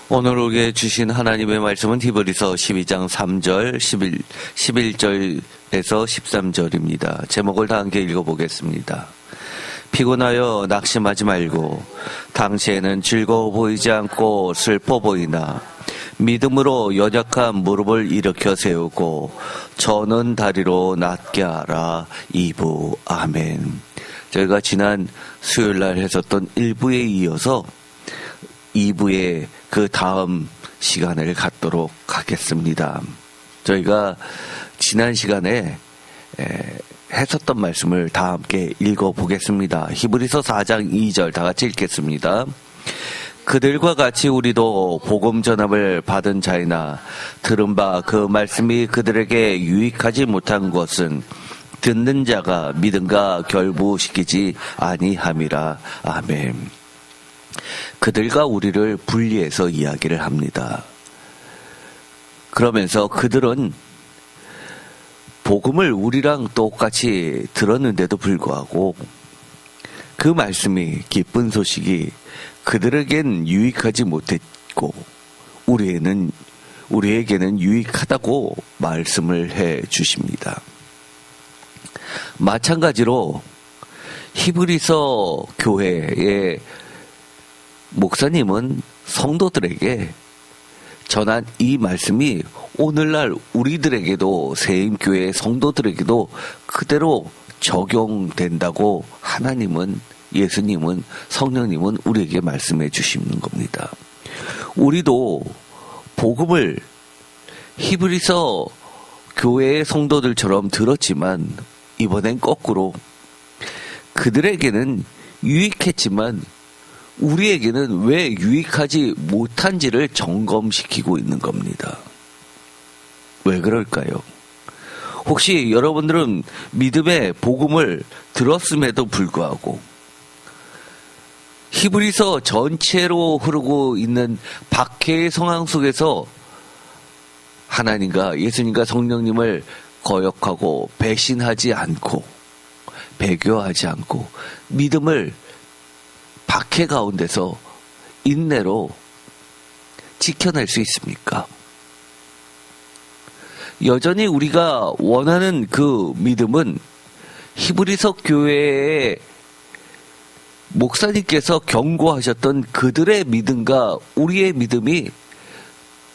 오늘 우리에게 주신 하나님의 말씀은 히브리서 12장 3절, 11절에서 13절입니다. 제목을 다 함께 읽어보겠습니다. 피곤하여 낙심하지 말고 당시에는 즐거워 보이지 않고 슬퍼 보이나 믿음으로 연약한 무릎을 일으켜 세우고 저는 다리로 낫게 하라. 2부 아멘. 저희가 지난 수요일날 했었던 1부에 이어서 2부의 그 다음 시간을 갖도록 하겠습니다. 저희가 지난 시간에 했었던 말씀을 다 함께 읽어보겠습니다. 히브리서 4장 2절 다 같이 읽겠습니다. 그들과 같이 우리도 복음 전함을 받은 자이나 들은 바 그 말씀이 그들에게 유익하지 못한 것은 듣는 자가 믿음과 결부시키지 아니함이라. 아멘. 그들과 우리를 분리해서 이야기를 합니다. 그러면서 그들은 복음을 우리랑 똑같이 들었는데도 불구하고 그 말씀이, 기쁜 소식이 그들에겐 유익하지 못했고 우리에게는 유익하다고 말씀을 해 주십니다. 마찬가지로 히브리서 교회의 목사님은 성도들에게 전한 이 말씀이 오늘날 우리들에게도, 세임교회 성도들에게도 그대로 적용된다고 하나님은, 예수님은, 성령님은 우리에게 말씀해 주시는 겁니다. 우리도 복음을 히브리서 교회의 성도들처럼 들었지만 이번엔 거꾸로 그들에게는 유익했지만 우리에게는 왜 유익하지 못한지를 점검시키고 있는 겁니다. 왜 그럴까요? 혹시 여러분들은 믿음의 복음을 들었음에도 불구하고 히브리서 전체로 흐르고 있는 박해의 상황 속에서 하나님과 예수님과 성령님을 거역하고 배신하지 않고 배교하지 않고 믿음을 박해 가운데서 인내로 지켜낼 수 있습니까? 여전히 우리가 원하는 그 믿음은 히브리서 교회의 목사님께서 경고하셨던 그들의 믿음과 우리의 믿음이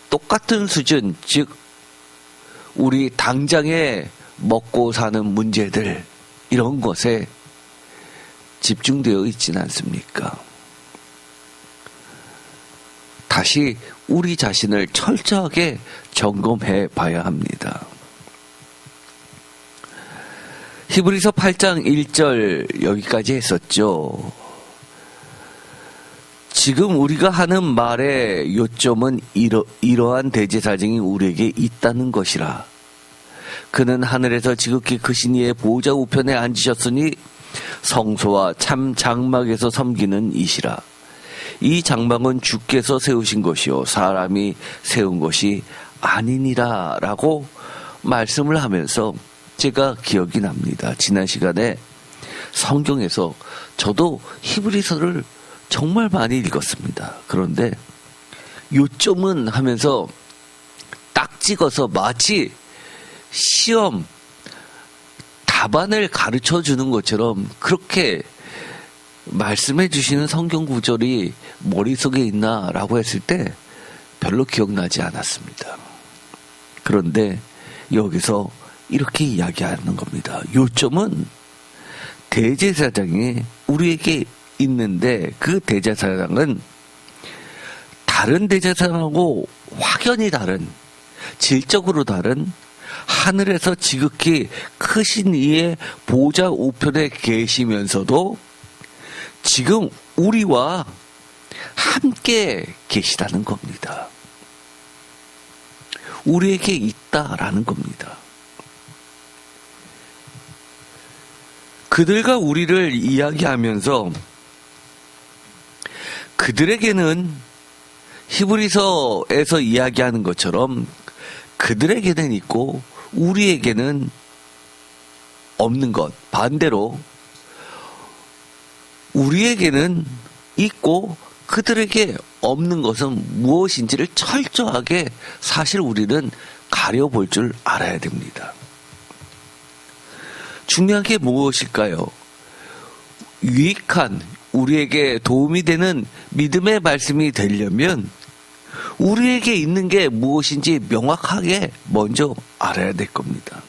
똑같은 수준, 즉 우리 당장에 먹고 사는 문제들, 이런 것에 집중되어 있지는 않습니까? 다시 우리 자신을 철저하게 점검해 봐야 합니다. 히브리서 8장 1절 여기까지 했었죠. 지금 우리가 하는 말의 요점은 이러한 대제사장이 우리에게 있다는 것이라. 그는 하늘에서 지극히 크신 이의 보좌 우편에 앉으셨으니 성소와 참 장막에서 섬기는 이시라. 이 장막은 주께서 세우신 것이요 사람이 세운 것이 아니니라 라고 말씀을 하면서 제가 기억이 납니다. 지난 시간에 성경에서 저도 히브리서를 정말 많이 읽었습니다. 그런데 요점은 하면서 딱 찍어서 마치 시험 답안을 가르쳐 주는 것처럼 그렇게 말씀해 주시는 성경 구절이 머릿속에 있나라고 했을 때 별로 기억나지 않았습니다. 그런데 여기서 이렇게 이야기하는 겁니다. 요점은 대제사장이 우리에게 있는데 그 대제사장은 다른 대제사장하고 확연히 다른, 질적으로 다른 하늘에서 지극히 크신 이의 보좌 우편에 계시면서도 지금 우리와 함께 계시다는 겁니다. 우리에게 있다라는 겁니다. 그들과 우리를 이야기하면서 그들에게는 히브리서에서 이야기하는 것처럼 그들에게는 있고 우리에게는 없는 것, 반대로 우리에게는 있고 그들에게 없는 것은 무엇인지를 철저하게 사실 우리는 가려볼 줄 알아야 됩니다. 중요한 게 무엇일까요? 유익한, 우리에게 도움이 되는 믿음의 말씀이 되려면 우리에게 있는 게 무엇인지 명확하게 먼저 알아야 될 겁니다.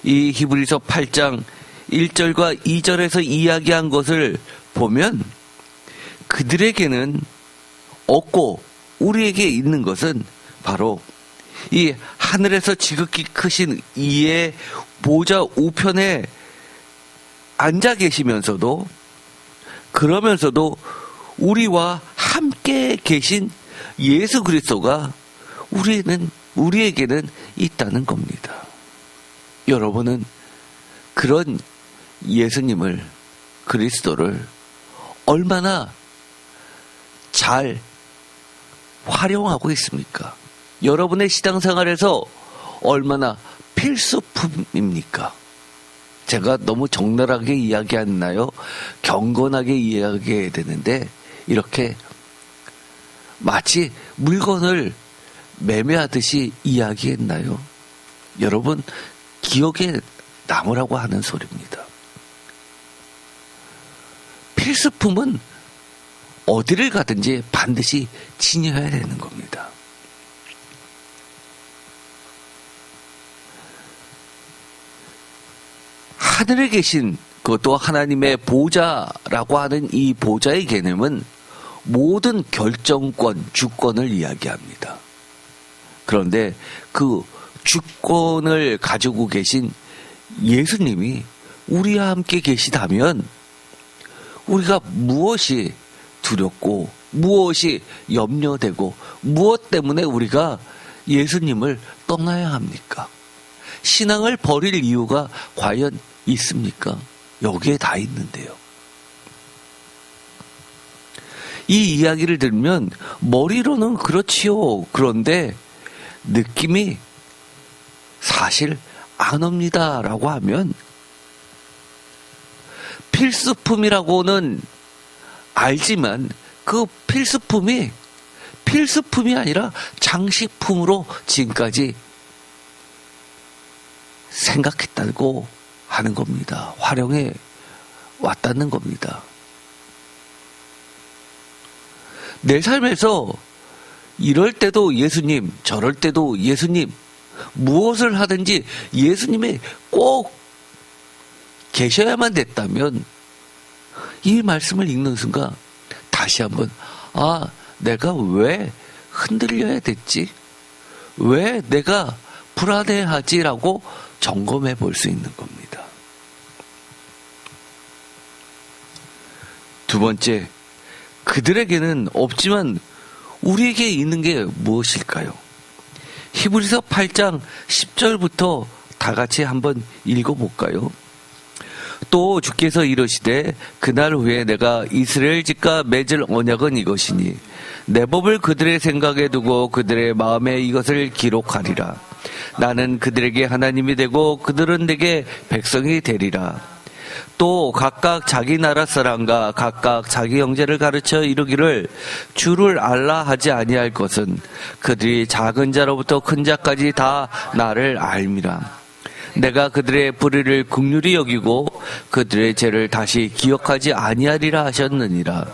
이 히브리서 8장 1절과 2절에서 이야기한 것을 보면 그들에게는 없고 우리에게 있는 것은 바로 이 하늘에서 지극히 크신 이의 보좌 우편에 앉아 계시면서도 그러면서도 우리와 함께 계신 예수 그리스도가 우리에게는 있다는 겁니다. 여러분은 그런 예수님을, 그리스도를 얼마나 잘 활용하고 있습니까? 여러분의 신앙생활에서 얼마나 필수품입니까? 제가 너무 적나라하게 이야기했나요? 경건하게 이야기해야 되는데 이렇게 마치 물건을 매매하듯이 이야기했나요? 여러분 기억에 남으라고 하는 소리입니다. 필수품은 어디를 가든지 반드시 지녀야 되는 겁니다. 하늘에 계신 그것도 하나님의 보좌라고 하는 이 보좌의 개념은 모든 결정권, 주권을 이야기합니다. 그런데 그 주권을 가지고 계신 예수님이 우리와 함께 계시다면 우리가 무엇이 두렵고 무엇이 염려되고 무엇 때문에 우리가 예수님을 떠나야 합니까? 신앙을 버릴 이유가 과연 있습니까? 여기에 다 있는데요. 이 이야기를 들으면 머리로는 그렇지요. 그런데 느낌이 사실 안 옵니다라고 하면 필수품이라고는 알지만 그 필수품이 아니라 장식품으로 지금까지 생각했다고 하는 겁니다. 활용해 왔다는 겁니다. 내 삶에서 이럴 때도 예수님, 저럴 때도 예수님, 무엇을 하든지 예수님이 꼭 계셔야만 됐다면 이 말씀을 읽는 순간 다시 한번 내가 왜 흔들려야 됐지? 왜 내가 불안해하지라고 점검해 볼 수 있는 겁니다. 두 번째, 그들에게는 없지만 우리에게 있는 게 무엇일까요? 히브리서 8장 10절부터 다 같이 한번 읽어볼까요? 또 주께서 이르시되 그날 후에 내가 이스라엘 집과 맺을 언약은 이것이니 내 법을 그들의 생각에 두고 그들의 마음에 이것을 기록하리라. 나는 그들에게 하나님이 되고 그들은 내게 백성이 되리라. 또 각각 자기 나라 사람과 각각 자기 형제를 가르쳐 이르기를 주를 알라 하지 아니할 것은 그들이 작은 자로부터 큰 자까지 다 나를 알미라. 내가 그들의 불의를 긍휼히 여기고 그들의 죄를 다시 기억하지 아니하리라 하셨느니라.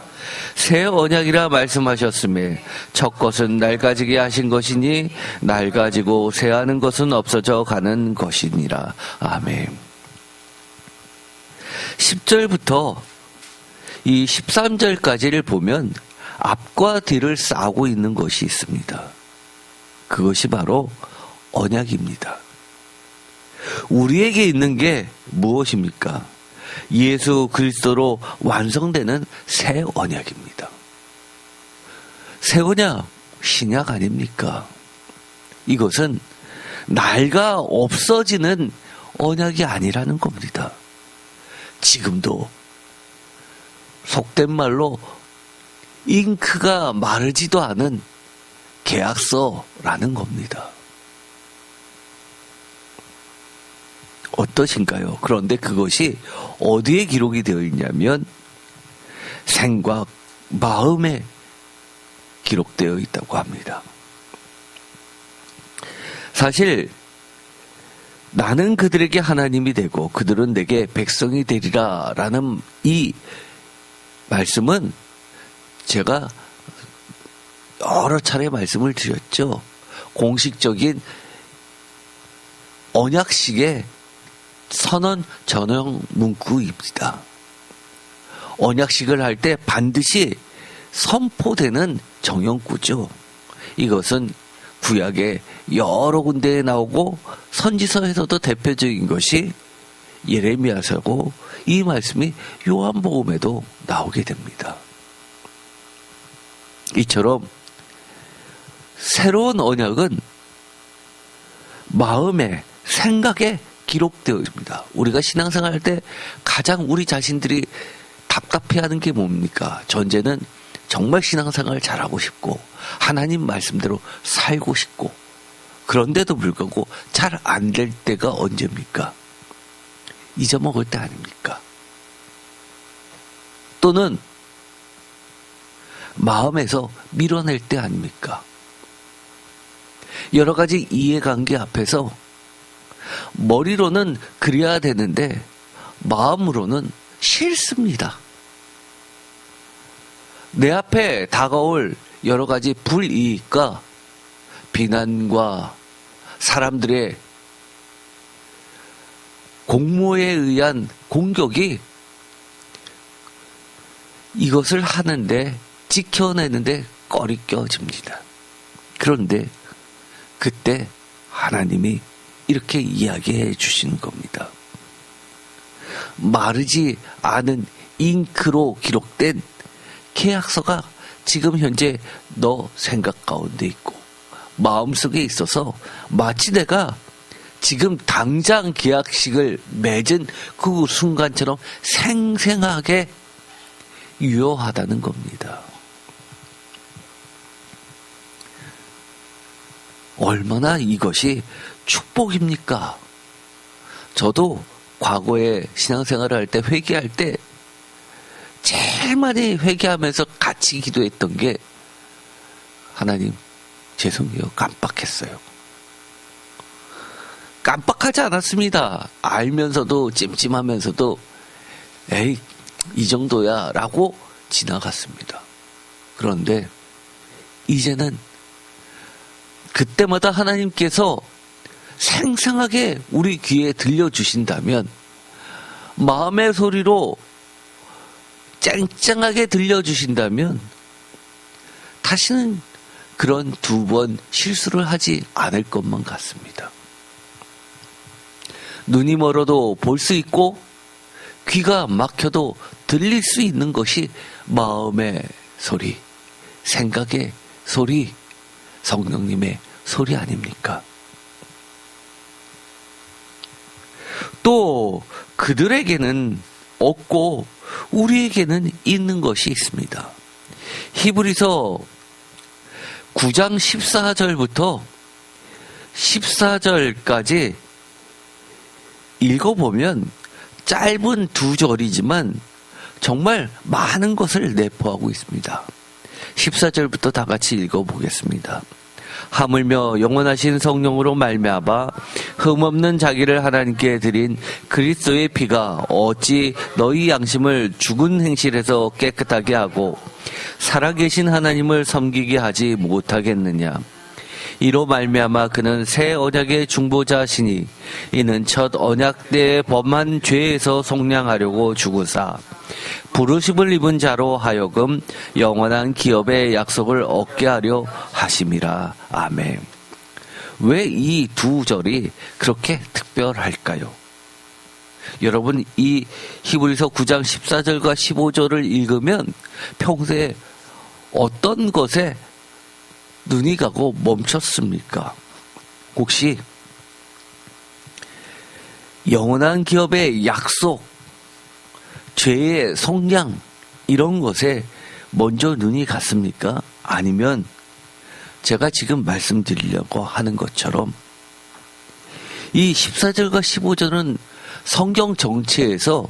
새 언약이라 말씀하셨음에 첫 것은 낡아지게 하신 것이니 낡아지고 새하는 것은 없어져 가는 것이니라. 아멘. 10절부터 이 13절까지를 보면 앞과 뒤를 싸고 있는 것이 있습니다. 그것이 바로 언약입니다. 우리에게 있는 게 무엇입니까? 예수 그리스도로 완성되는 새 언약입니다. 새 언약, 신약 아닙니까? 이것은 낡아 없어지는 언약이 아니라는 겁니다. 지금도 속된 말로 잉크가 마르지도 않은 계약서라는 겁니다. 어떠신가요? 그런데 그것이 어디에 기록이 되어 있냐면 생각, 마음에 기록되어 있다고 합니다. 사실 나는 그들에게 하나님이 되고 그들은 내게 백성이 되리라 라는 이 말씀은 제가 여러 차례 말씀을 드렸죠. 공식적인 언약식의 선언 전형 문구입니다. 언약식을 할 때 반드시 선포되는 정형구죠. 이것은 구약의 여러 군데에 나오고 선지서에서도 대표적인 것이 예레미야서고 이 말씀이 요한복음에도 나오게 됩니다. 이처럼 새로운 언약은 마음에, 생각에 기록되어 있습니다. 우리가 신앙생활 할 때 가장 우리 자신들이 답답해하는 게 뭡니까? 전제는 정말 신앙생활 잘하고 싶고 하나님 말씀대로 살고 싶고 그런데도 불구하고 잘 안 될 때가 언제입니까? 잊어먹을 때 아닙니까? 또는 마음에서 밀어낼 때 아닙니까? 여러 가지 이해관계 앞에서 머리로는 그래야 되는데 마음으로는 싫습니다. 내 앞에 다가올 여러 가지 불이익과 비난과 사람들의 공모에 의한 공격이 이것을 하는데 지켜내는데 꺼리 껴집니다. 그런데 그때 하나님이 이렇게 이야기해 주시는 겁니다. 마르지 않은 잉크로 기록된 계약서가 지금 현재 너 생각 가운데 있고 마음속에 있어서 마치 내가 지금 당장 계약식을 맺은 그 순간처럼 생생하게 유효하다는 겁니다. 얼마나 이것이 축복입니까? 저도 과거에 신앙생활을 할 때 회개할 때 제일 많이 회개하면서 같이 기도했던 게 하나님 죄송해요. 깜빡했어요. 깜빡하지 않았습니다. 알면서도 찜찜하면서도 에이 이 정도야 라고 지나갔습니다. 그런데 이제는 그때마다 하나님께서 생생하게 우리 귀에 들려주신다면 마음의 소리로 쨍쨍하게 들려주신다면 다시는 그런 두 번 실수를 하지 않을 것만 같습니다. 눈이 멀어도 볼 수 있고 귀가 막혀도 들릴 수 있는 것이 마음의 소리, 생각의 소리, 성령님의 소리 아닙니까? 또 그들에게는 없고 우리에게는 있는 것이 있습니다. 히브리서 9장 14절부터 14절까지 읽어보면 짧은 두 절이지만 정말 많은 것을 내포하고 있습니다. 14절부터 다 같이 읽어보겠습니다. 하물며 영원하신 성령으로 말미암아 흠없는 자기를 하나님께 드린 그리스도의 피가 어찌 너희 양심을 죽은 행실에서 깨끗하게 하고 살아계신 하나님을 섬기게 하지 못하겠느냐. 이로 말미암아 그는 새 언약의 중보자시니 이는 첫 언약 때의 범한 죄에서 속량하려고 죽으사 부르심을 입은 자로 하여금 영원한 기업의 약속을 얻게 하려 하심이라. 아멘. 왜 이 두 절이 그렇게 특별할까요? 여러분 이 히브리서 9장 14절과 15절을 읽으면 평소에 어떤 것에 눈이 가고 멈췄습니까? 혹시 영원한 기업의 약속, 죄의 속량 이런 것에 먼저 눈이 갔습니까? 아니면 제가 지금 말씀드리려고 하는 것처럼 이 14절과 15절은 성경 정체에서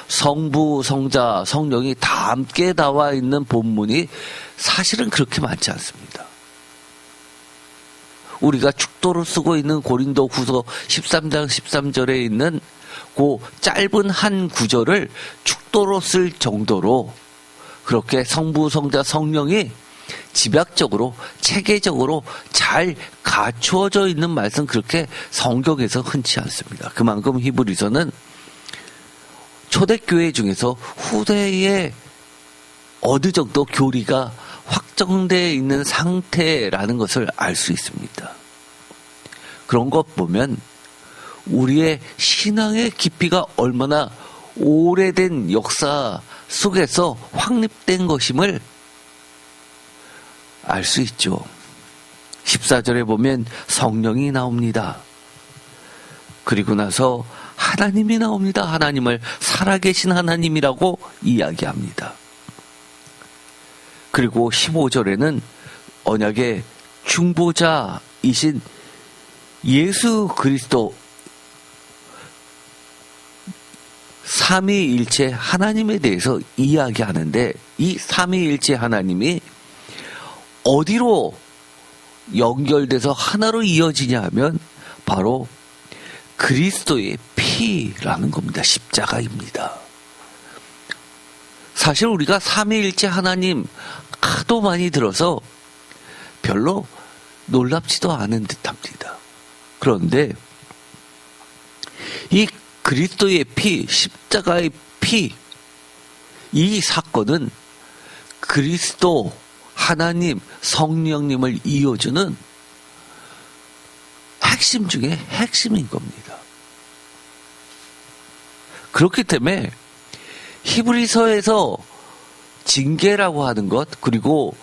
성부, 성자, 성령이 다 함께 나와 있는 본문이 사실은 그렇게 많지 않습니다. 우리가 축도로 쓰고 있는 고린도후서 13장 13절에 있는 그 짧은 한 구절을 축도로 쓸 정도로 그렇게 성부, 성자, 성령이 집약적으로 체계적으로 잘 갖추어져 있는 말씀 그렇게 성경에서 흔치 않습니다. 그만큼 히브리서는 초대교회 중에서 후대에 어느 정도 교리가 확정되어 있는 상태라는 것을 알 수 있습니다. 그런 것 보면 우리의 신앙의 깊이가 얼마나 오래된 역사 속에서 확립된 것임을 알 수 있죠. 14절에 보면 성령이 나옵니다. 그리고 나서 하나님이 나옵니다. 하나님을 살아계신 하나님이라고 이야기합니다. 그리고 15절에는 언약의 중보자이신 예수 그리스도 삼위일체 하나님에 대해서 이야기하는데 이 삼위일체 하나님이 어디로 연결돼서 하나로 이어지냐 하면 바로 그리스도의 피라는 겁니다. 십자가입니다. 사실 우리가 삼위일체 하나님 하도 많이 들어서 별로 놀랍지도 않은 듯합니다. 그런데 이 그리스도의 피, 십자가의 피, 이 사건은 그리스도, 하나님, 성령님을 이어주는 핵심 중에 핵심인 겁니다. 그렇기 때문에 히브리서에서 징계라고 하는 것, 그리고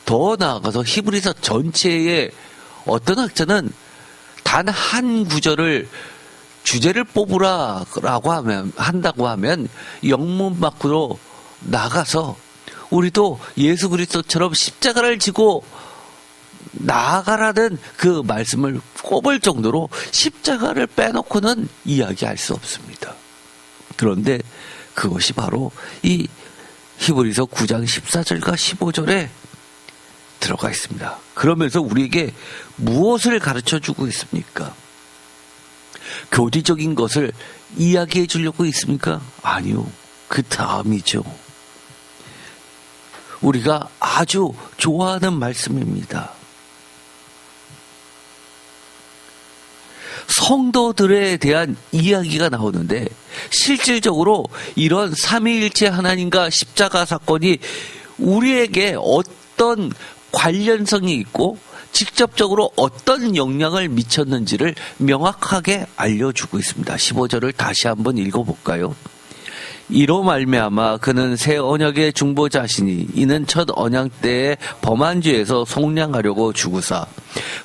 더 나아가서 히브리서 전체에 어떤 학자는 단 한 구절을 주제를 뽑으라고 한다고 하면 영문 밖으로 나가서 우리도 예수 그리스도처럼 십자가를 지고 나아가라는 그 말씀을 꼽을 정도로 십자가를 빼놓고는 이야기할 수 없습니다. 그런데 그것이 바로 이 히브리서 9장 14절과 15절에 들어가 있습니다. 그러면서 우리에게 무엇을 가르쳐 주고 있습니까? 교리적인 것을 이야기해 주려고 있습니까? 아니요. 그 다음이죠. 우리가 아주 좋아하는 말씀입니다. 성도들에 대한 이야기가 나오는데 실질적으로 이런 삼위일체 하나님과 십자가 사건이 우리에게 어떤 관련성이 있고 직접적으로 어떤 영향을 미쳤는지를 명확하게 알려주고 있습니다. 15절을 다시 한번 읽어볼까요? 이로 말미암아 그는 새 언약의 중보자시니 이는 첫 언약 때의 범한 죄에서 속량하려고 주구사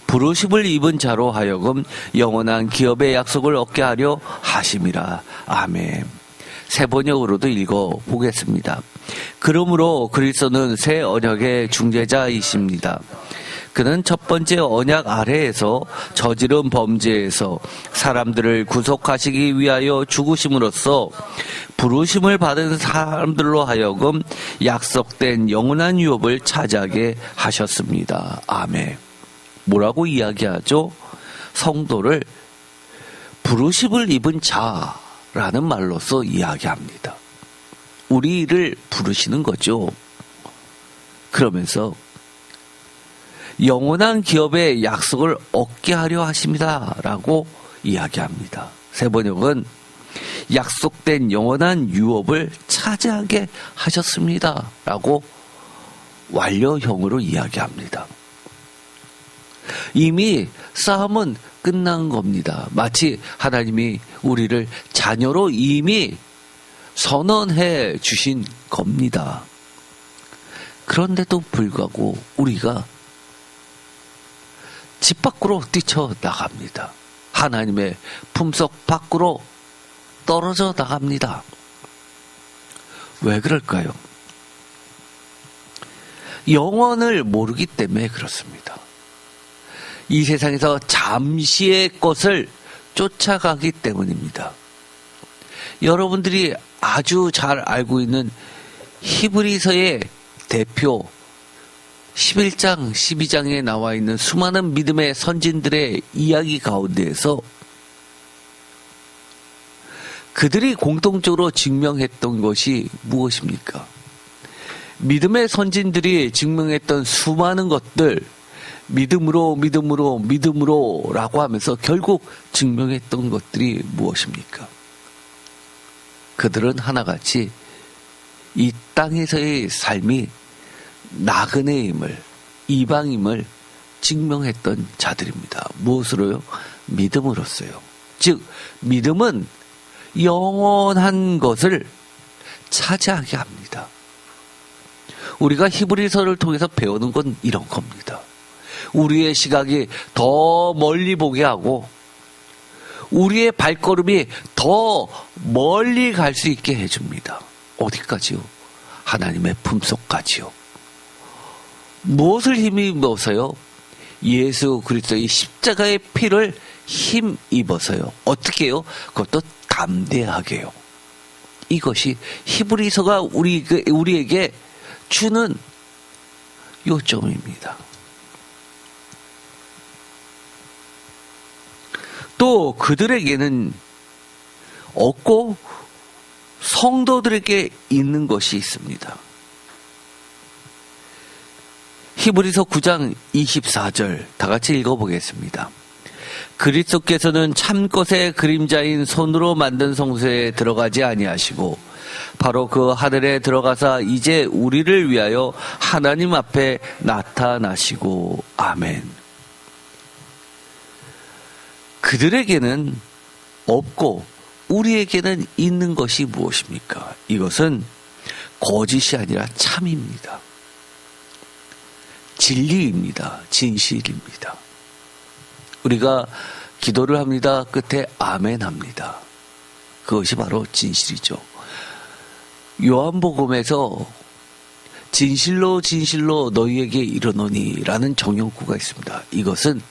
부르심을 입은 자로 하여금 영원한 기업의 약속을 얻게 하려 하심이라. 아멘. 새 번역으로도 읽어보겠습니다. 그러므로 그리스도는 새 언약의 중재자이십니다. 그는 첫 번째 언약 아래에서 저지른 범죄에서 사람들을 구속하시기 위하여 죽으심으로써 부르심을 받은 사람들로 하여금 약속된 영원한 유업을 차지하게 하셨습니다. 아멘. 뭐라고 이야기하죠? 성도를 부르심을 입은 자라는 말로서 이야기합니다. 우리를 부르시는 거죠. 그러면서 영원한 기업의 약속을 얻게 하려 하십니다. 라고 이야기합니다. 새 번역은 약속된 영원한 유업을 차지하게 하셨습니다. 라고 완료형으로 이야기합니다. 이미 싸움은 끝난 겁니다. 마치 하나님이 우리를 자녀로 이미 선언해 주신 겁니다. 그런데도 불구하고 우리가 집 밖으로 뛰쳐나갑니다. 하나님의 품석 밖으로 떨어져 나갑니다. 왜 그럴까요? 영원을 모르기 때문에 그렇습니다. 이 세상에서 잠시의 것을 쫓아가기 때문입니다. 여러분들이 아주 잘 알고 있는 히브리서의 대표 11장, 12장에 나와 있는 수많은 믿음의 선진들의 이야기 가운데에서 그들이 공통적으로 증명했던 것이 무엇입니까? 믿음의 선진들이 증명했던 수많은 것들, 믿음으로 라고 하면서 결국 증명했던 것들이 무엇입니까? 그들은 하나같이 이 땅에서의 삶이 나그네임을, 이방임을 증명했던 자들입니다. 무엇으로요? 믿음으로써요. 즉 믿음은 영원한 것을 차지하게 합니다. 우리가 히브리서를 통해서 배우는 건 이런 겁니다. 우리의 시각이 더 멀리 보게 하고 우리의 발걸음이 더 멀리 갈 수 있게 해줍니다. 어디까지요? 하나님의 품속까지요. 무엇을 힘입어서요? 예수 그리스도의 십자가의 피를 힘입어서요. 어떻게 해요? 그것도 담대하게요. 이것이 히브리서가 우리에게 주는 요점입니다. 또 그들에게는 없고 성도들에게 있는 것이 있습니다. 히브리서 9장 24절 다 같이 읽어보겠습니다. 그리스도께서는 참것의 그림자인 손으로 만든 성소에 들어가지 아니하시고 바로 그 하늘에 들어가사 이제 우리를 위하여 하나님 앞에 나타나시고 아멘. 그들에게는 없고 우리에게는 있는 것이 무엇입니까? 이것은 거짓이 아니라 참입니다. 진리입니다. 진실입니다. 우리가 기도를 합니다. 끝에 아멘 합니다. 그것이 바로 진실이죠. 요한복음에서 진실로 진실로 너희에게 이르노니 라는 정형구가 있습니다. 이것은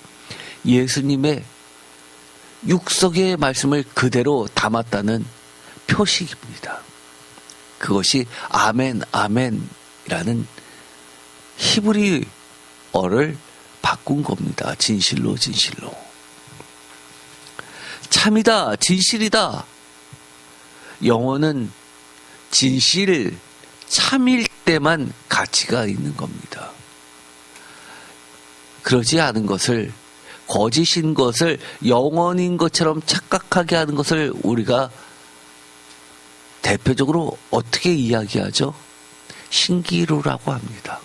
예수님의 육석의 말씀을 그대로 담았다는 표식입니다. 그것이 아멘 아멘이라는 히브리어를 바꾼 겁니다. 진실로 진실로. 참이다 진실이다. 영어는 진실 참일 때만 가치가 있는 겁니다. 그러지 않은 것을 거짓인 것을 영원인 것처럼 착각하게 하는 것을 우리가 대표적으로 어떻게 이야기하죠? 신기루라고 합니다.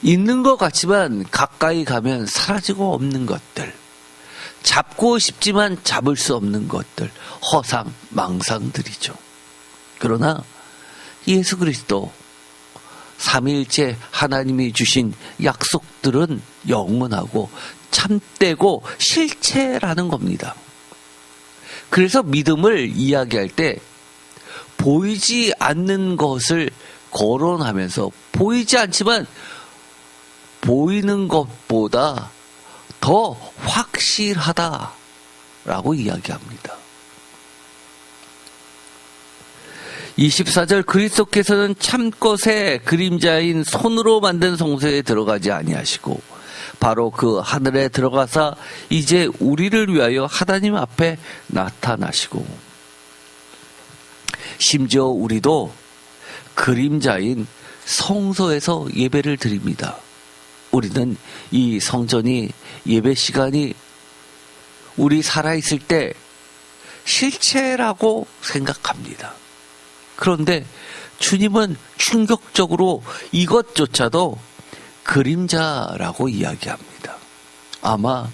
있는 것 같지만 가까이 가면 사라지고 없는 것들, 잡고 싶지만 잡을 수 없는 것들, 허상, 망상들이죠. 그러나 예수 그리스도 삼위일체 하나님이 주신 약속들은 영원하고 참되고 실체라는 겁니다. 그래서 믿음을 이야기할 때 보이지 않는 것을 거론하면서 보이지 않지만 보이는 것보다 더 확실하다라고 이야기합니다. 24절 그리스도께서는 참것의 그림자인 손으로 만든 성소에 들어가지 아니하시고 바로 그 하늘에 들어가사 이제 우리를 위하여 하나님 앞에 나타나시고 심지어 우리도 그림자인 성소에서 예배를 드립니다. 우리는 이 성전이 예배 시간이 우리 살아있을 때 실체라고 생각합니다. 그런데 주님은 충격적으로 이것조차도 그림자라고 이야기합니다. 아마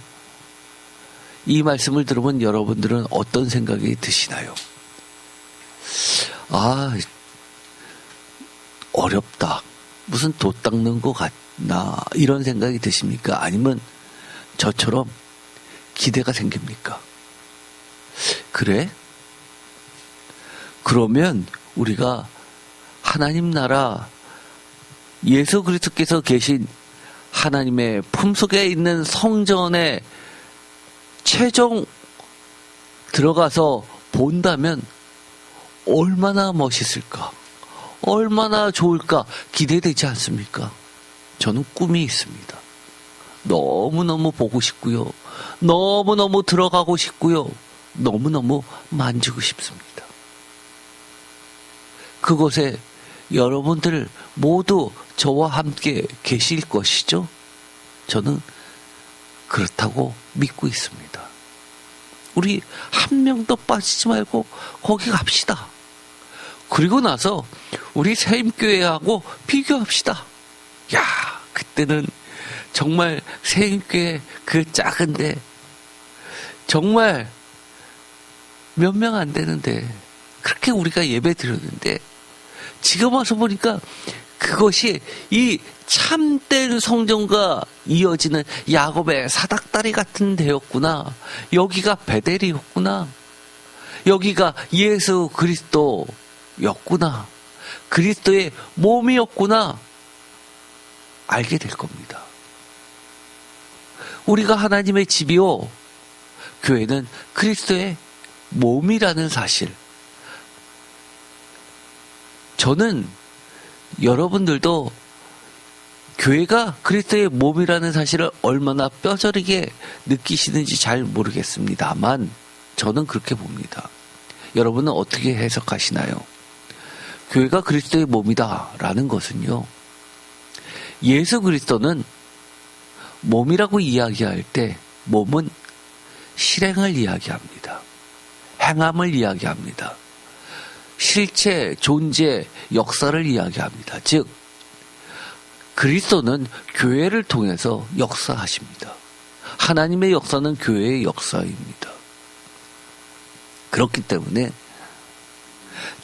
이 말씀을 들으면 여러분들은 어떤 생각이 드시나요? 어렵다. 무슨 돛 닦는 것 같나 이런 생각이 드십니까? 아니면 저처럼 기대가 생깁니까? 그래? 그러면 우리가 하나님 나라 예수 그리스도께서 계신 하나님의 품속에 있는 성전의 최종 들어가서 본다면 얼마나 멋있을까? 얼마나 좋을까? 기대되지 않습니까? 저는 꿈이 있습니다. 너무너무 보고 싶고요. 너무너무 들어가고 싶고요. 너무너무 만지고 싶습니다. 그곳에 여러분들 모두 저와 함께 계실 것이죠? 저는 그렇다고 믿고 있습니다. 우리 한 명도 빠지지 말고 거기 갑시다. 그리고 나서 우리 새임교회하고 비교합시다. 야, 그때는 정말 새임교회 그 작은데 정말 몇 명 안 되는데 그렇게 우리가 예배 드렸는데 지금 와서 보니까 그것이 이 참된 성전과 이어지는 야곱의 사닥다리 같은 데였구나. 여기가 베델이었구나. 여기가 예수 그리스도였구나. 그리스도의 몸이었구나. 알게 될 겁니다. 우리가 하나님의 집이요. 교회는 그리스도의 몸이라는 사실. 저는 여러분들도 교회가 그리스도의 몸이라는 사실을 얼마나 뼈저리게 느끼시는지 잘 모르겠습니다만 저는 그렇게 봅니다. 여러분은 어떻게 해석하시나요? 교회가 그리스도의 몸이다라는 것은요. 예수 그리스도는 몸이라고 이야기할 때 몸은 실행을 이야기합니다. 행함을 이야기합니다. 실체, 존재, 역사를 이야기합니다. 즉 그리스도는 교회를 통해서 역사하십니다. 하나님의 역사는 교회의 역사입니다. 그렇기 때문에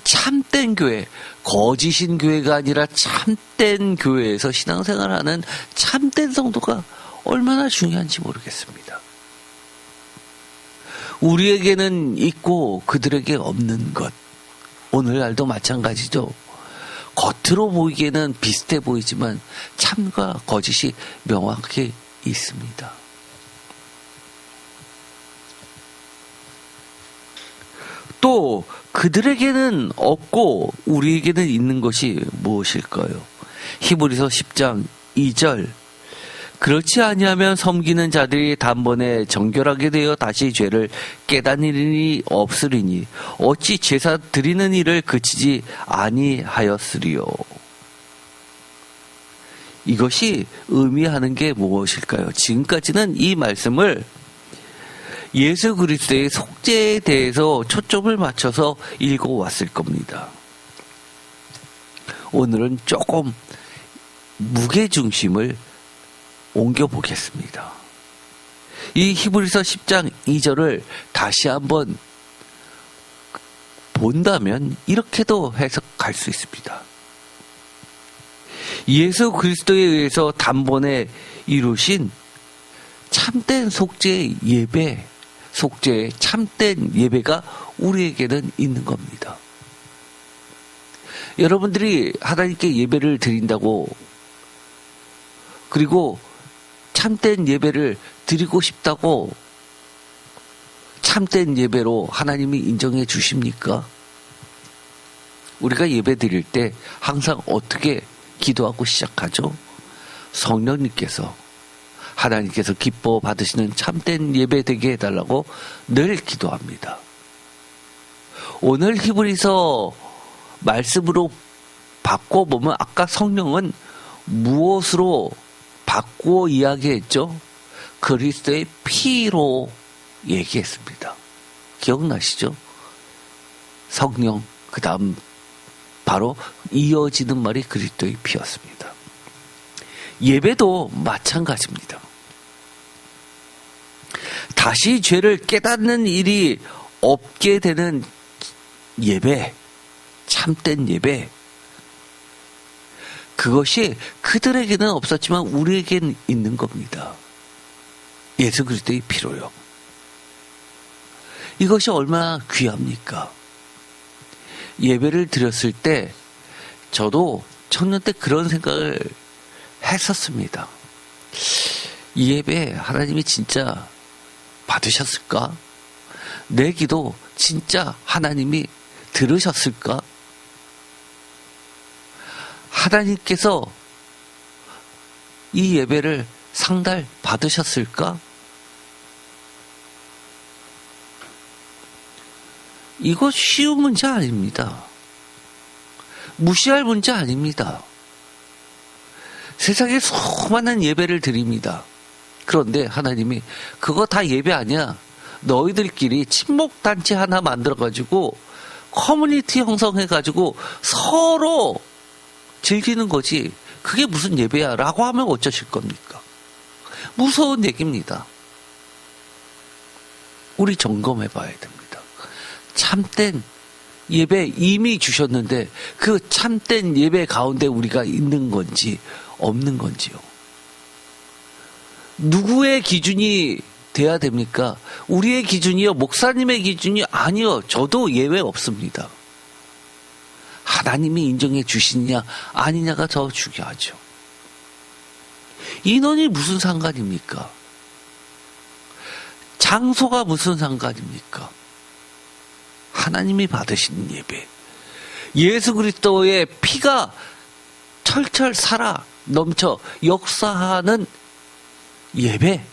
참된 교회, 거짓인 교회가 아니라 참된 교회에서 신앙생활하는 참된 성도가 얼마나 중요한지 모르겠습니다. 우리에게는 있고 그들에게 없는 것. 오늘날도 마찬가지죠. 겉으로 보이기에는 비슷해 보이지만 참과 거짓이 명확히 있습니다. 또 그들에게는 없고 우리에게는 있는 것이 무엇일까요? 히브리서 10장 2절 그렇지 아니하면 섬기는 자들이 단번에 정결하게 되어 다시 죄를 깨닫는 일이 없으리니 어찌 제사 드리는 일을 그치지 아니하였으리요. 이것이 의미하는 게 무엇일까요? 지금까지는 이 말씀을 예수 그리스도의 속죄에 대해서 초점을 맞춰서 읽어왔을 겁니다. 오늘은 조금 무게중심을 옮겨보겠습니다. 이 히브리서 10장 2절을 다시 한번 본다면 이렇게도 해석할 수 있습니다. 예수 그리스도에 의해서 단번에 이루신 참된 속죄의 예배, 속죄의 참된 예배가 우리에게는 있는 겁니다. 여러분들이 하나님께 예배를 드린다고 그리고 참된 예배를 드리고 싶다고 참된 예배로 하나님이 인정해 주십니까? 우리가 예배 드릴 때 항상 어떻게 기도하고 시작하죠? 성령님께서 하나님께서 기뻐 받으시는 참된 예배 되게 해달라고 늘 기도합니다. 오늘 히브리서 말씀으로 바꿔보면 아까 성령은 무엇으로 바꾸어 이야기했죠? 그리스도의 피로 얘기했습니다. 기억나시죠? 성령, 그 다음 바로 이어지는 말이 그리스도의 피였습니다. 예배도 마찬가지입니다. 다시 죄를 깨닫는 일이 없게 되는 예배, 참된 예배, 그것이 그들에게는 없었지만 우리에게는 있는 겁니다. 예수 그리스도의 피로요. 이것이 얼마나 귀합니까? 예배를 드렸을 때 저도 청년 때 그런 생각을 했었습니다. 이 예배 하나님이 진짜 받으셨을까? 내 기도 진짜 하나님이 들으셨을까? 하나님께서 이 예배를 상달 받으셨을까? 이거 쉬운 문제 아닙니다. 무시할 문제 아닙니다. 세상에 수많은 예배를 드립니다. 그런데 하나님이 그거 다 예배 아니야. 너희들끼리 친목단체 하나 만들어가지고 커뮤니티 형성해가지고 서로 즐기는 거지. 그게 무슨 예배야? 라고 하면 어쩌실 겁니까? 무서운 얘기입니다. 우리 점검해 봐야 됩니다. 참된 예배 이미 주셨는데 그 참된 예배 가운데 우리가 있는 건지 없는 건지요. 누구의 기준이 돼야 됩니까? 우리의 기준이요? 목사님의 기준이 아니요. 저도 예외 없습니다. 하나님이 인정해 주시느냐 아니냐가 더 중요하죠. 인원이 무슨 상관입니까? 장소가 무슨 상관입니까? 하나님이 받으시는 예배, 예수 그리스도의 피가 철철 살아 넘쳐 역사하는 예배,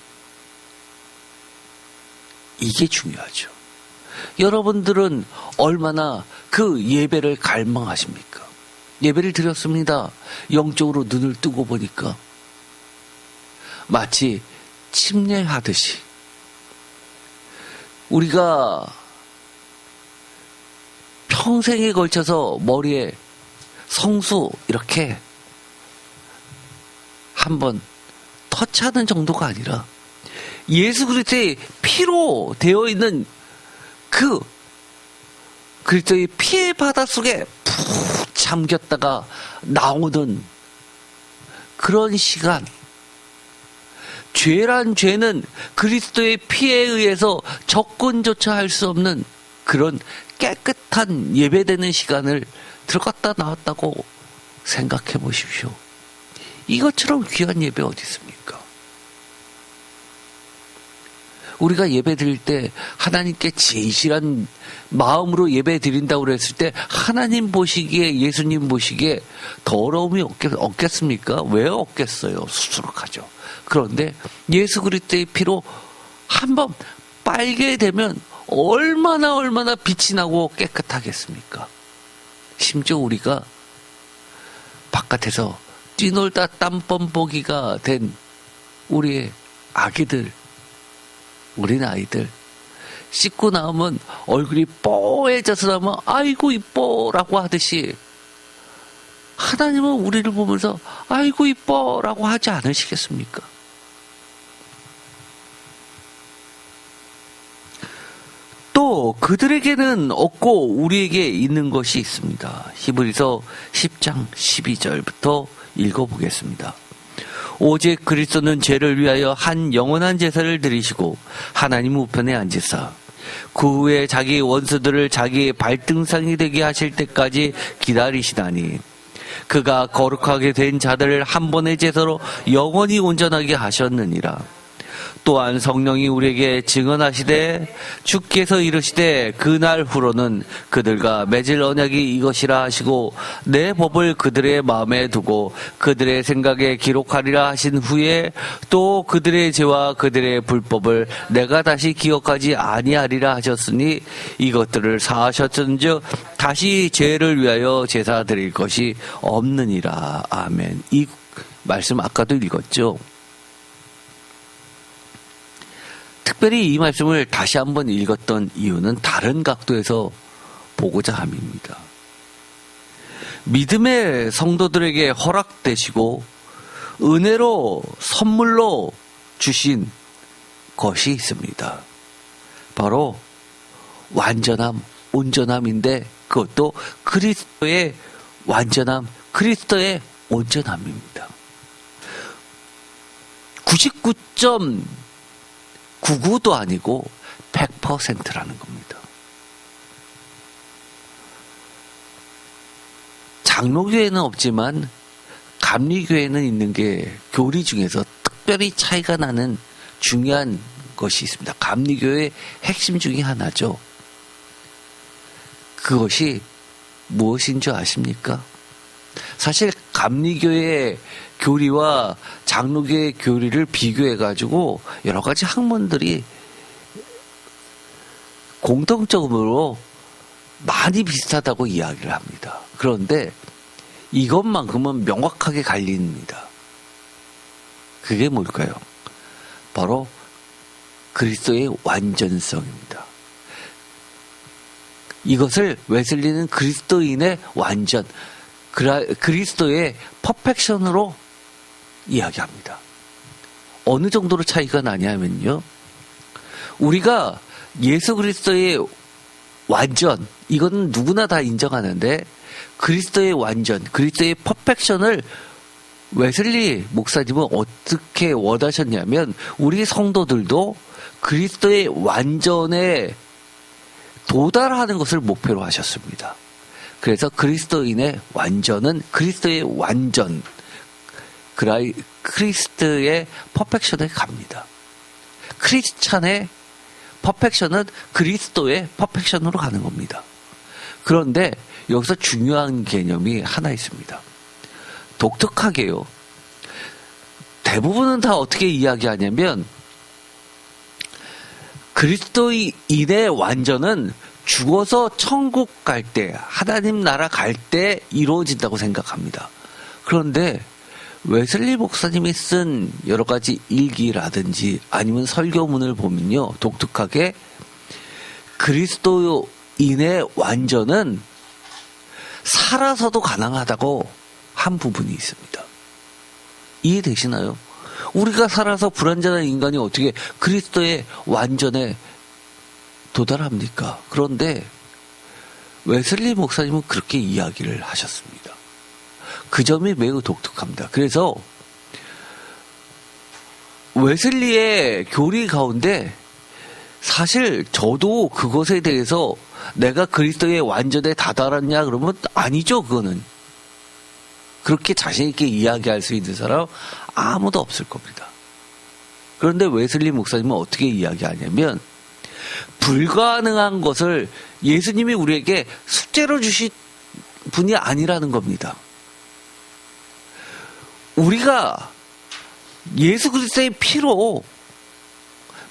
이게 중요하죠. 여러분들은 얼마나 그 예배를 갈망하십니까? 예배를 드렸습니다. 영적으로 눈을 뜨고 보니까 마치 침례하듯이 우리가 평생에 걸쳐서 머리에 성수 이렇게 한번 터치하는 정도가 아니라 예수 그리스도의 피로 되어 있는 그 그리스도의 피의 바다 속에 푹 잠겼다가 나오는 그런 시간. 죄란 죄는 그리스도의 피에 의해서 접근조차 할 수 없는 그런 깨끗한 예배되는 시간을 들어갔다 나왔다고 생각해 보십시오. 이것처럼 귀한 예배 어디 있습니까? 우리가 예배 드릴 때 하나님께 진실한 마음으로 예배 드린다고 그랬을 때 하나님 보시기에, 예수님 보시기에 더러움이 없겠습니까? 왜 없겠어요? 수두룩하죠. 그런데 예수 그리스도의 피로 한번 빨게 되면 얼마나 빛이 나고 깨끗하겠습니까? 심지어 우리가 바깥에서 뛰놀다 땀범벅이가 된 우리의 아기들, 어린 아이들 씻고 나오면 얼굴이 뽀해져서 나오면 아이고 이뻐라고 하듯이 하나님은 우리를 보면서 아이고 이뻐라고 하지 않으시겠습니까? 또 그들에게는 없고 우리에게 있는 것이 있습니다. 히브리서 10장 12절부터 읽어보겠습니다. 오직 그리스도는 죄를 위하여 한 영원한 제사를 드리시고 하나님 우편에 앉으사 그 후에 자기 원수들을 자기의 발등상이 되게 하실 때까지 기다리시다니 그가 거룩하게 된 자들을 한 번의 제사로 영원히 온전하게 하셨느니라. 또한 성령이 우리에게 증언하시되 주께서 이르시되 그날 후로는 그들과 맺을 언약이 이것이라 하시고 내 법을 그들의 마음에 두고 그들의 생각에 기록하리라 하신 후에 또 그들의 죄와 그들의 불법을 내가 다시 기억하지 아니하리라 하셨으니 이것들을 사하셨은즉 다시 죄를 위하여 제사 드릴 것이 없느니라. 아멘. 이 말씀 아까도 읽었죠. 특별히 이 말씀을 다시 한번 읽었던 이유는 다른 각도에서 보고자 함입니다. 믿음의 성도들에게 허락되시고 은혜로 선물로 주신 것이 있습니다. 바로 완전함, 온전함인데 그것도 그리스도의 완전함, 그리스도의 온전함입니다. 99.99도 아니고 100%라는 겁니다. 장로교회는 없지만 감리교회는 있는 게 교리 중에서 특별히 차이가 나는 중요한 것이 있습니다. 감리교의 핵심 중에 하나죠. 그것이 무엇인 줄 아십니까? 사실 감리교의 교리와 장로교의 교리를 비교해가지고 여러 가지 학문들이 공통적으로 많이 비슷하다고 이야기를 합니다. 그런데 이것만큼은 명확하게 갈립니다. 그게 뭘까요? 바로 그리스도의 완전성입니다. 이것을 웨슬리는 그리스도인의 완전, 그리스도의 퍼펙션으로 이야기합니다. 어느 정도로 차이가 나냐면요. 우리가 예수 그리스도의 완전, 이건 누구나 다 인정하는데 그리스도의 완전, 그리스도의 퍼펙션을 웨슬리 목사님은 어떻게 원하셨냐면 우리 성도들도 그리스도의 완전에 도달하는 것을 목표로 하셨습니다. 그래서 그리스도인의 완전은 그리스도의 완전, 크리스트의 퍼펙션에 갑니다. 크리스찬의 퍼펙션은 그리스도의 퍼펙션으로 가는 겁니다. 그런데 여기서 중요한 개념이 하나 있습니다. 독특하게요. 대부분은 다 어떻게 이야기하냐면 그리스도인의 완전은 죽어서 천국 갈 때, 하나님 나라 갈 때 이루어진다고 생각합니다. 그런데 웨슬리 목사님이 쓴 여러 가지 일기라든지 아니면 설교문을 보면요, 독특하게 그리스도인의 완전은 살아서도 가능하다고 한 부분이 있습니다. 이해되시나요? 우리가 살아서 불완전한 인간이 어떻게 그리스도의 완전에 도달합니까? 그런데 웨슬리 목사님은 그렇게 이야기를 하셨습니다. 그 점이 매우 독특합니다. 그래서 웨슬리의 교리 가운데 사실 저도 그것에 대해서 내가 그리스도의 완전에 다다랐냐 그러면 아니죠. 그거는 그렇게 자신 있게 이야기할 수 있는 사람 아무도 없을 겁니다. 그런데 웨슬리 목사님은 어떻게 이야기하냐면 불가능한 것을 예수님이 우리에게 숙제로 주신 분이 아니라는 겁니다. 우리가 예수 그리스도의 피로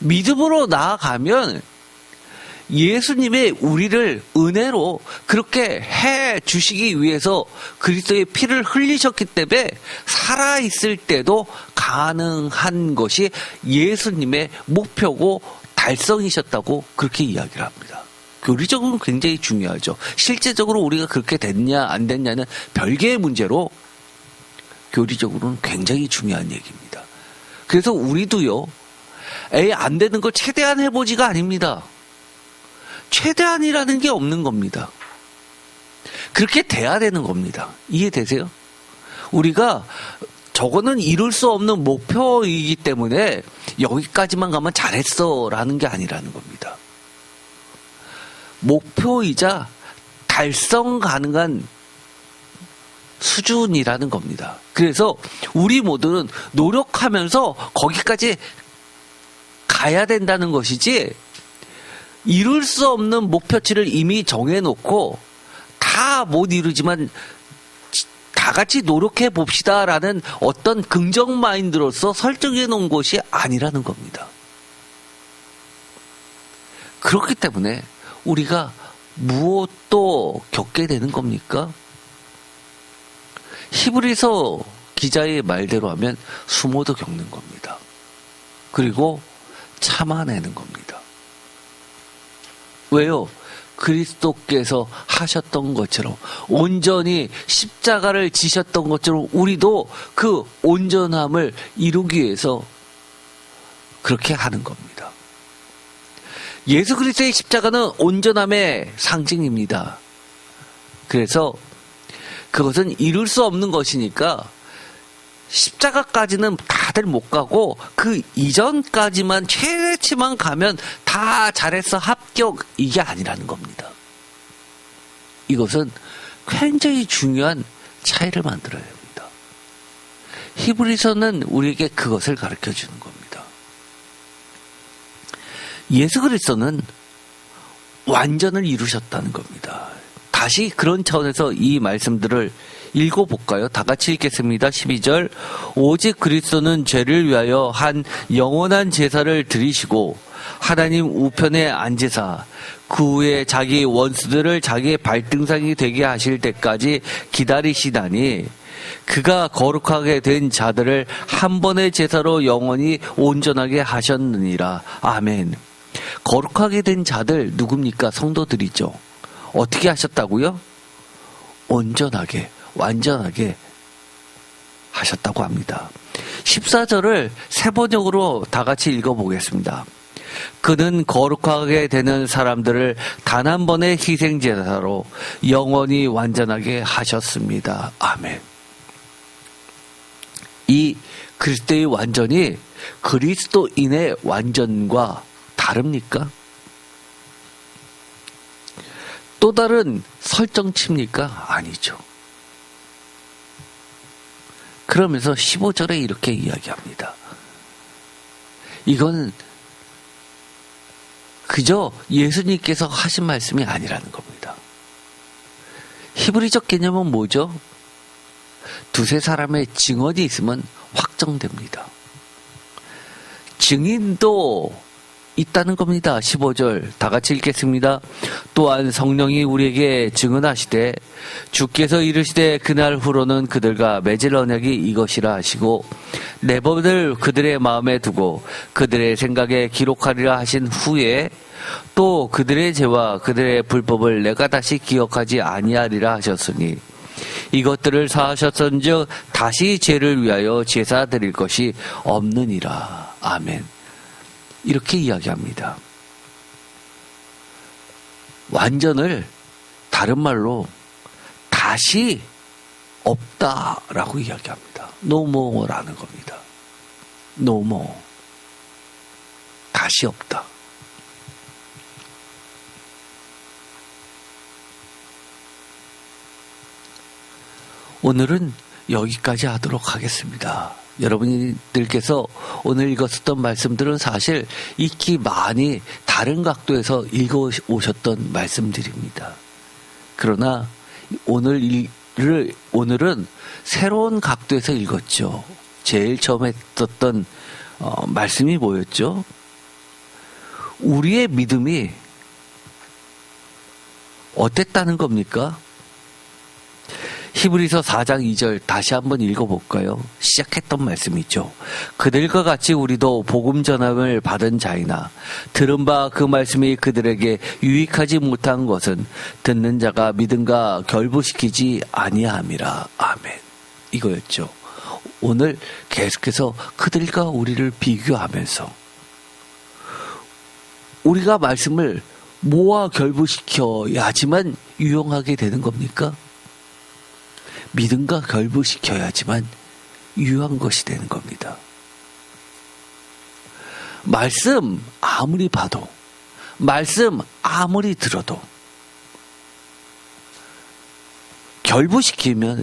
믿음으로 나아가면 예수님의 우리를 은혜로 그렇게 해 주시기 위해서 그리스도의 피를 흘리셨기 때문에 살아있을 때도 가능한 것이 예수님의 목표고 달성이셨다고 그렇게 이야기를 합니다. 교리적으로는 굉장히 중요하죠. 실제적으로 우리가 그렇게 됐냐 안 됐냐는 별개의 문제로 교리적으로는 굉장히 중요한 얘기입니다. 그래서 우리도요, 안 되는 걸 최대한 해보지가 아닙니다. 최대한이라는 게 없는 겁니다. 그렇게 돼야 되는 겁니다. 이해되세요? 우리가 저거는 이룰 수 없는 목표이기 때문에 여기까지만 가면 잘했어라는 게 아니라는 겁니다. 목표이자 달성 가능한 수준이라는 겁니다. 그래서 우리 모두는 노력하면서 거기까지 가야 된다는 것이지 이룰 수 없는 목표치를 이미 정해놓고 다 못 이루지만 다 같이 노력해 봅시다라는 어떤 긍정 마인드로서 설정해 놓은 것이 아니라는 겁니다. 그렇기 때문에 우리가 무엇도 겪게 되는 겁니까? 히브리서 기자의 말대로 하면 수모도 겪는 겁니다. 그리고 참아내는 겁니다. 왜요? 그리스도께서 하셨던 것처럼 온전히 십자가를 지셨던 것처럼 우리도 그 온전함을 이루기 위해서 그렇게 하는 겁니다. 예수 그리스도의 십자가는 온전함의 상징입니다. 그래서 그것은 이룰 수 없는 것이니까 십자가까지는 다들 못 가고 그 이전까지만 최대치만 가면 다 잘했어 합격 이게 아니라는 겁니다. 이것은 굉장히 중요한 차이를 만들어야 합니다. 히브리서는 우리에게 그것을 가르쳐 주는 겁니다. 예수 그리스도는 완전을 이루셨다는 겁니다. 다시 그런 차원에서 이 말씀들을 읽어볼까요? 다 같이 읽겠습니다. 12절. 오직 그리스도는 죄를 위하여 한 영원한 제사를 드리시고 하나님 우편에 앉으사 그 후에 자기 원수들을 자기의 발등상이 되게 하실 때까지 기다리시다니 그가 거룩하게 된 자들을 한 번의 제사로 영원히 온전하게 하셨느니라. 아멘. 거룩하게 된 자들 누굽니까? 성도들이죠. 어떻게 하셨다고요? 온전하게, 완전하게 하셨다고 합니다. 14절을 세 번역으로 다 같이 읽어보겠습니다. 그는 거룩하게 되는 사람들을 단 한 번의 희생제사로 영원히 완전하게 하셨습니다. 아멘. 이 그리스도의 완전이 그리스도인의 완전과 다릅니까? 또 다른 설정치입니까? 아니죠. 그러면서 15절에 이렇게 이야기합니다. 이건 그저 예수님께서 하신 말씀이 아니라는 겁니다. 히브리적 개념은 뭐죠? 두세 사람의 증언이 있으면 확정됩니다. 증인도 있다는 겁니다. 15절 다 같이 읽겠습니다. 또한 성령이 우리에게 증언하시되 주께서 이르시되 그날 후로는 그들과 맺을 언약이 이것이라 하시고 내 법을 그들의 마음에 두고 그들의 생각에 기록하리라 하신 후에 또 그들의 죄와 그들의 불법을 내가 다시 기억하지 아니하리라 하셨으니 이것들을 사하셨은즉 다시 죄를 위하여 제사 드릴 것이 없느니라. 아멘. 이렇게 이야기합니다. 완전을 다른 말로 다시 없다라고 이야기합니다. No more라는 겁니다. No more. 다시 없다. 오늘은 여기까지 하도록 하겠습니다. 여러분들께서 오늘 읽었었던 말씀들은 사실 익히 많이 다른 각도에서 읽어오셨던 말씀들입니다. 그러나 오늘은 새로운 각도에서 읽었죠. 제일 처음에 했었던 말씀이 뭐였죠? 우리의 믿음이 어땠다는 겁니까? 히브리서 4장 2절 다시 한번 읽어볼까요? 시작했던 말씀이죠. 그들과 같이 우리도 복음 전함을 받은 자이나 들은 바 그 말씀이 그들에게 유익하지 못한 것은 듣는 자가 믿음과 결부시키지 아니함이라. 아멘. 이거였죠. 오늘 계속해서 그들과 우리를 비교하면서 우리가 말씀을 모아 결부시켜야지만 유용하게 되는 겁니까? 믿음과 결부시켜야지만 유효한 것이 되는 겁니다. 말씀 아무리 봐도, 말씀 아무리 들어도 결부시키지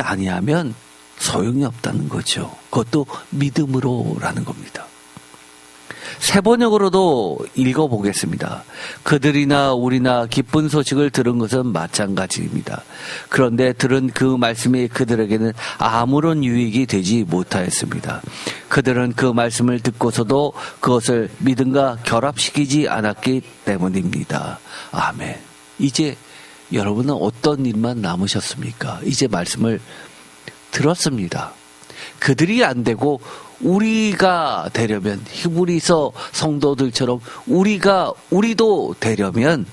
아니하면 소용이 없다는 거죠. 그것도 믿음으로라는 겁니다. 세 번역으로도 읽어보겠습니다. 그들이나 우리나 기쁜 소식을 들은 것은 마찬가지입니다. 그런데 들은 그 말씀이 그들에게는 아무런 유익이 되지 못하였습니다. 그들은 그 말씀을 듣고서도 그것을 믿음과 결합시키지 않았기 때문입니다. 아멘. 이제 여러분은 어떤 일만 남으셨습니까? 이제 말씀을 들었습니다. 그들이 안 되고 우리가 되려면, 히브리서 성도들처럼 우리도 되려면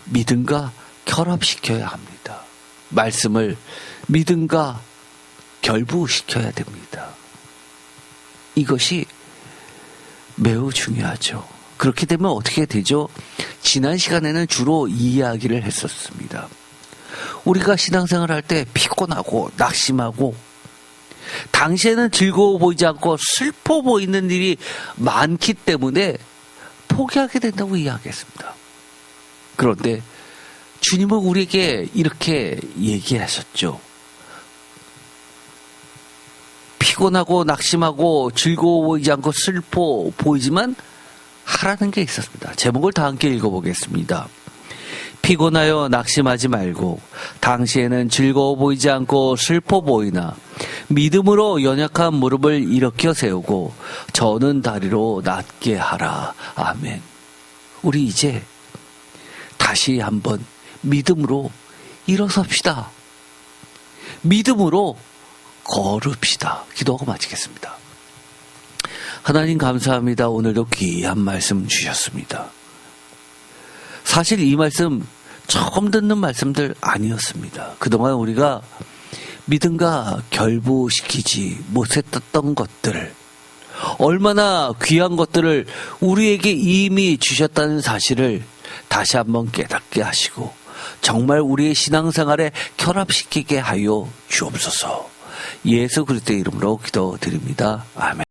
믿음과 결합시켜야 합니다. 말씀을 믿음과 결부시켜야 됩니다. 이것이 매우 중요하죠. 그렇게 되면 어떻게 되죠? 지난 시간에는 주로 이 이야기를 했었습니다. 우리가 신앙생활 할 때 피곤하고 낙심하고 당시에는 즐거워 보이지 않고 슬퍼 보이는 일이 많기 때문에 포기하게 된다고 이야기했습니다. 그런데 주님은 우리에게 이렇게 얘기하셨죠. 피곤하고 낙심하고 즐거워 보이지 않고 슬퍼 보이지만 하라는 게 있었습니다. 제목을 다 함께 읽어보겠습니다. 피곤하여 낙심하지 말고 당시에는 즐거워 보이지 않고 슬퍼 보이나 믿음으로 연약한 무릎을 일으켜 세우고 저는 다리로 낫게 하라. 아멘. 우리 이제 다시 한번 믿음으로 일어섭시다. 믿음으로 걸읍시다. 기도하고 마치겠습니다. 하나님 감사합니다. 오늘도 귀한 말씀 주셨습니다. 사실 이 말씀 처음 듣는 말씀들 아니었습니다. 그동안 우리가 믿음과 결부시키지 못했던 것들을, 얼마나 귀한 것들을 우리에게 이미 주셨다는 사실을 다시 한번 깨닫게 하시고 정말 우리의 신앙생활에 결합시키게 하여 주옵소서. 예수 그리스도의 이름으로 기도드립니다. 아멘.